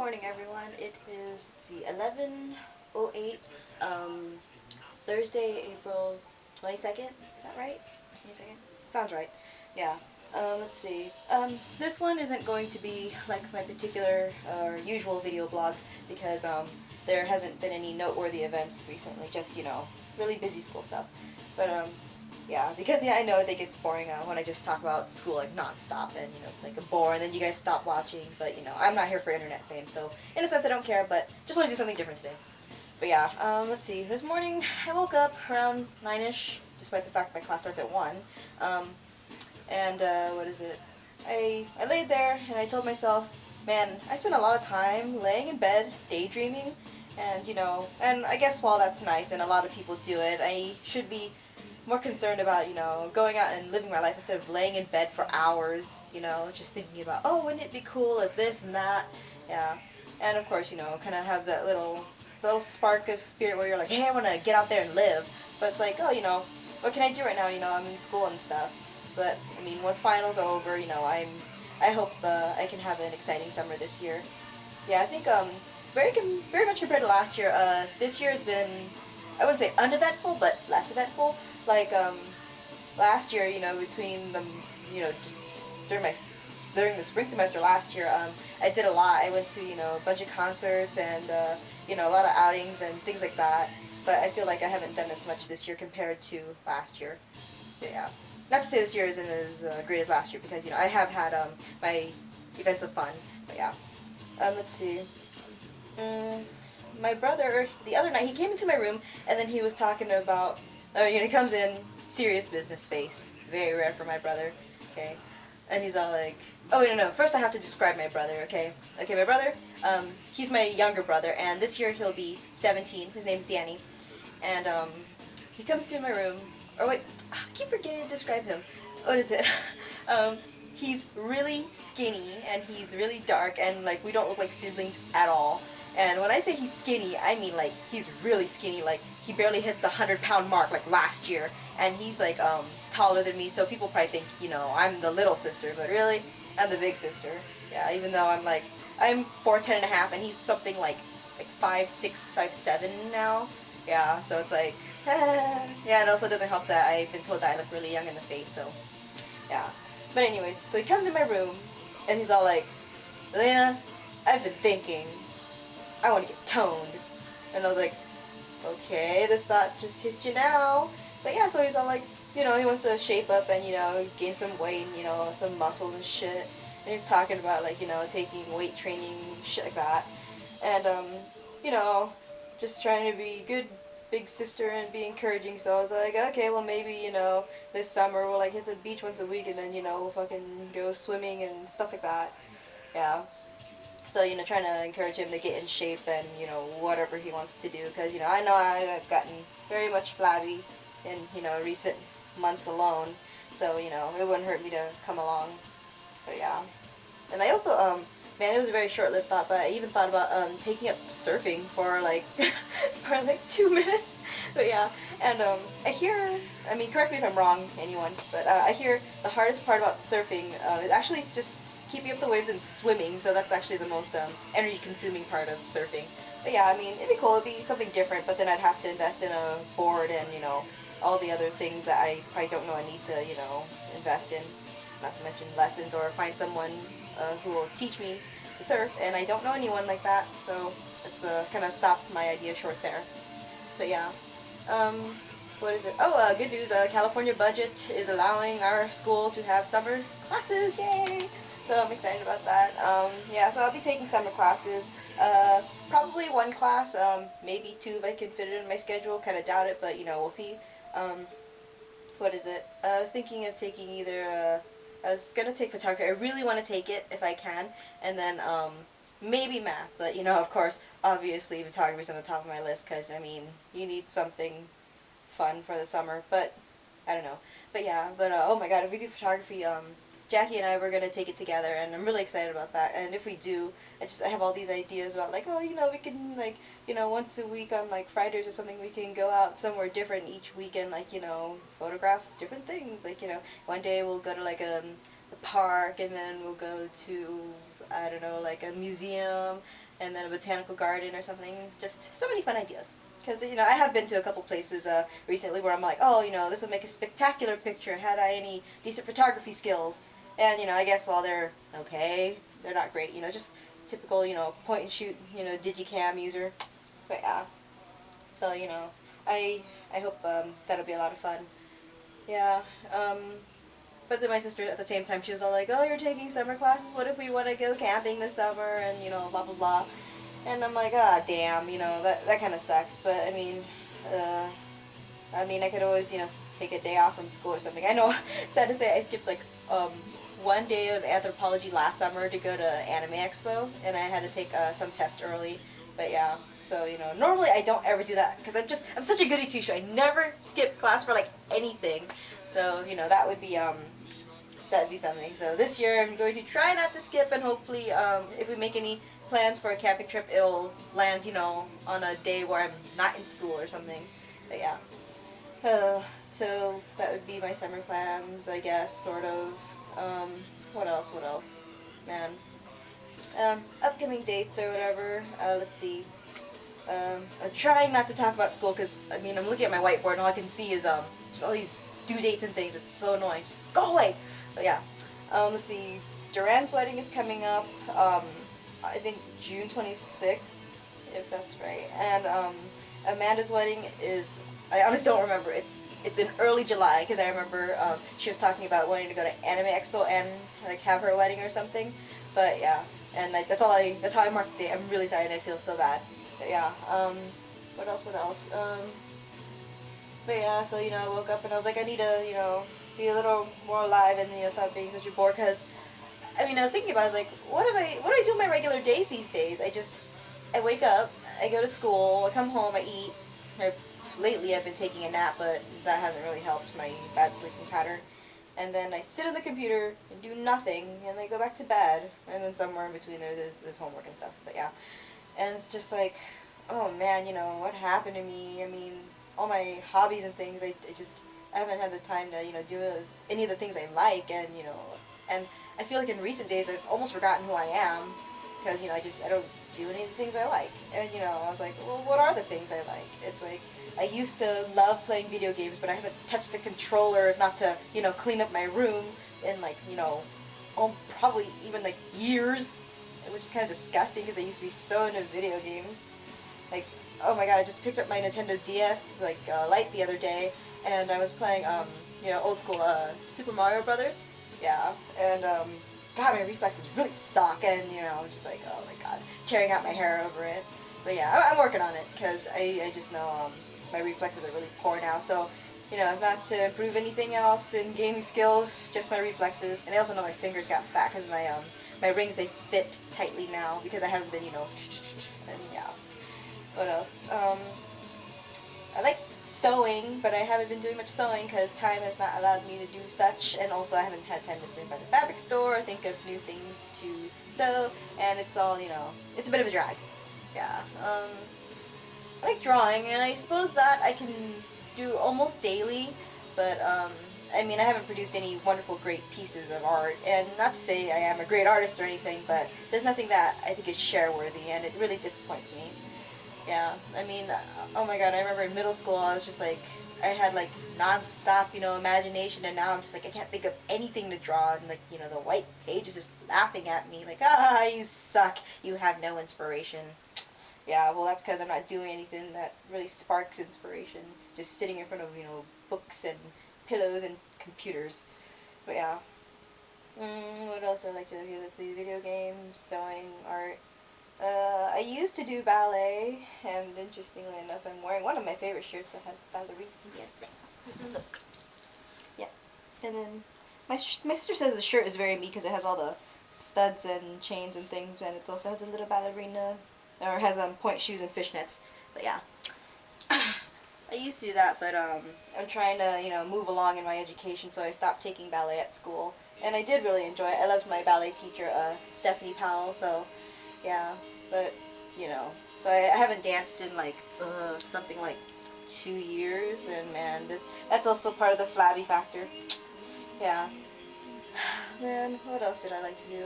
morning, everyone. It is the 11:08, Thursday, April 22nd. Is that right? 22nd? Sounds right. Yeah. Let's see. This one isn't going to be like my particular or usual video blogs because there hasn't been any noteworthy events recently. Just really busy school stuff. But yeah, because I know it gets boring when I just talk about school like nonstop, and it's like a bore, and then you guys stop watching. But I'm not here for internet fame, so in a sense I don't care. But just want to do something different today. But yeah, let's see. This morning I woke up around 9ish, despite the fact my class starts at 1. And what is it? I laid there and I told myself, man, I spend a lot of time laying in bed daydreaming, and and I guess while that's nice and a lot of people do it, I should be more concerned about, going out and living my life instead of laying in bed for hours, just thinking about, oh, wouldn't it be cool if this and that, yeah. And of course, kind of have that little spark of spirit where you're like, hey, I want to get out there and live. But it's like, oh, what can I do right now? I'm in school and stuff. But, I mean, once finals are over, I hope I can have an exciting summer this year. Yeah, I think, very much compared to last year, this year has been, I wouldn't say uneventful, but less eventful. Like, last year, between the, just during the spring semester last year, I did a lot. I went to, a bunch of concerts and, a lot of outings and things like that. But I feel like I haven't done as much this year compared to last year. But yeah. Not to say this year isn't as great as last year, because, I have had my events of fun. But yeah. Let's see. My brother, the other night, he came into my room, and then he was talking about, he comes in, serious business face. Very rare for my brother, okay? And he's all like, oh, wait, no, first I have to describe my brother, okay? Okay, my brother, he's my younger brother, and this year he'll be 17. His name's Danny. And he comes to my room, or wait, I keep forgetting to describe him. What is it? He's really skinny, and he's really dark, and, like, we don't look like siblings at all. And when I say he's skinny, I mean, like, he's really skinny. Like, he barely hit the 100-pound mark, like, last year. And he's, like, taller than me, so people probably think, I'm the little sister. But really, I'm the big sister. Yeah, even though I'm 4'10" and a half, and he's something like 5'6", 5'7" now. Yeah, so it's like, yeah, it also doesn't help that I've been told that I look really young in the face, so, yeah. But anyways, so he comes in my room, and he's all like, Elena, I've been thinking, I want to get toned. And I was like, okay, this thought just hit you now. But yeah, so he's all like, he wants to shape up and, gain some weight and, some muscles and shit. And he's talking about, like, taking weight training, shit like that. And, just trying to be good big sister and be encouraging. So I was like, okay, well, maybe, this summer we'll, like, hit the beach once a week, and then, we'll fucking go swimming and stuff like that. Yeah. So, trying to encourage him to get in shape and, whatever he wants to do. Because, I know I've gotten very much flabby in, recent months alone. So, it wouldn't hurt me to come along. But, yeah. And I also, man, it was a very short-lived thought, but I even thought about taking up surfing for, like, for, like, 2 minutes. But, yeah. And I hear, I mean, correct me if I'm wrong, anyone, but I hear the hardest part about surfing is actually just keeping up the waves and swimming, so that's actually the most energy-consuming part of surfing. But yeah, I mean, it'd be cool, it'd be something different, but then I'd have to invest in a board and, all the other things that I probably don't know I need to, invest in. Not to mention lessons, or find someone who will teach me to surf, and I don't know anyone like that, so it's kind of stops my idea short there. But yeah. What is it? Oh, good news, California budget is allowing our school to have summer classes, yay! So I'm excited about that. Yeah, so I'll be taking summer classes. Probably one class, maybe 2 if I can fit it in my schedule. Kind of doubt it, but we'll see. What is it? I was thinking of taking either, I was going to take photography. I really want to take it if I can. And then maybe math. But, of course, obviously photography's on the top of my list because, I mean, you need something fun for the summer. But, I don't know. But yeah, oh my god, if we do photography, Jackie and I were going to take it together, and I'm really excited about that. And if we do, I have all these ideas about, like, oh, we can, like, once a week on, like, Fridays or something, we can go out somewhere different each weekend, like, photograph different things. Like, one day we'll go to, like, a park, and then we'll go to, I don't know, like, a museum, and then a botanical garden or something. Just so many fun ideas. Because, you know, I have been to a couple places recently where I'm like, oh, you know, this would make a spectacular picture had I any decent photography skills. And, you know, I guess while they're okay, they're not great, you know, just typical, you know, point and shoot, you know, digicam user. But yeah, so, you know, I hope that'll be a lot of fun. Yeah, but then my sister at the same time, she was all like, oh, you're taking summer classes, what if we want to go camping this summer, and, you know, blah, blah, blah. And I'm like, ah, damn, you know, that kind of sucks, but, I mean, I could always, you know, take a day off from school or something. I know, sad to say, I skipped, like, one day of anthropology last summer to go to Anime Expo, and I had to take some test early, but yeah, so, you know, normally I don't ever do that, because I'm such a goody-two-shoe, I never skip class for, like, anything, so, you know, that'd be something. So this year I'm going to try not to skip, and hopefully if we make any plans for a camping trip, it'll land, you know, on a day where I'm not in school or something. But yeah. So that would be my summer plans, I guess, sort of. What else? Man. Upcoming dates or whatever. Let's see. I'm trying not to talk about school because, I mean, I'm looking at my whiteboard and all I can see is just all these due dates and things. It's so annoying. Just go away! But yeah, let's see, Duran's wedding is coming up, I think June 26th, if that's right, and Amanda's wedding is, I honestly don't remember, it's in early July, because I remember she was talking about wanting to go to Anime Expo and, like, have her wedding or something, but yeah, and, like, that's how I marked the date. I'm really sorry and I feel so bad, but yeah, what else, but yeah, so, you know, I woke up and I was like, I need to, you know, be a little more alive and, you know, stop being such a bore, because, I mean, I was thinking about it, I was like, what do I do on my regular days these days? I wake up, I go to school, I come home, I eat, lately I've been taking a nap, but that hasn't really helped my bad sleeping pattern, and then I sit on the computer and do nothing, and I go back to bed, and then somewhere in between there's homework and stuff, but yeah, and it's just like, oh man, you know, what happened to me? I mean, all my hobbies and things, I haven't had the time to, you know, do any of the things I like, and, you know, and I feel like in recent days I've almost forgotten who I am, because, you know, I don't do any of the things I like, and, you know, I was like, well, what are the things I like? It's like, I used to love playing video games, but I haven't touched a controller, if not to, you know, clean up my room in, like, you know, probably even, like, years, which is kind of disgusting, because I used to be so into video games. Like, oh my god, I just picked up my Nintendo DS, like, Lite the other day, and I was playing, you know, old school, Super Mario Brothers. Yeah, and, god, my reflexes really suck, and, you know, just like, oh my god, tearing out my hair over it. But yeah, I'm working on it, because I just know, my reflexes are really poor now, so, you know, not to improve anything else in gaming skills, just my reflexes, and I also know my fingers got fat, because my rings, they fit tightly now, because I haven't been, you know, and yeah. What else? I like sewing, but I haven't been doing much sewing because time has not allowed me to do such, and also I haven't had time to swing by the fabric store or think of new things to sew, and it's all, you know, it's a bit of a drag. Yeah. I like drawing, and I suppose that I can do almost daily, but, I mean, I haven't produced any wonderful, great pieces of art, and not to say I am a great artist or anything, but there's nothing that I think is share-worthy, and it really disappoints me. Yeah, I mean, oh my god, I remember in middle school I was just like, I had like non-stop, you know, imagination, and now I'm just like, I can't think of anything to draw, and like, you know, the white page is just laughing at me, like, ah, you suck, you have no inspiration. Yeah, well, that's because I'm not doing anything that really sparks inspiration, just sitting in front of, you know, books and pillows and computers. But yeah, what else do I like to do? Let's see, video games, sewing, art. I used to do ballet, and interestingly enough, I'm wearing one of my favorite shirts that has ballerina. Yeah, look. Yeah, and then my sister says the shirt is very me because it has all the studs and chains and things, and it also has a little ballerina, or has point shoes and fishnets. But yeah, I used to do that, but I'm trying to, you know, move along in my education, so I stopped taking ballet at school, and I did really enjoy it. I loved my ballet teacher, Stephanie Powell, so. Yeah, but, you know, so I haven't danced in, like, something like 2 years, and man, that's also part of the flabby factor. Yeah. Man, what else did I like to do?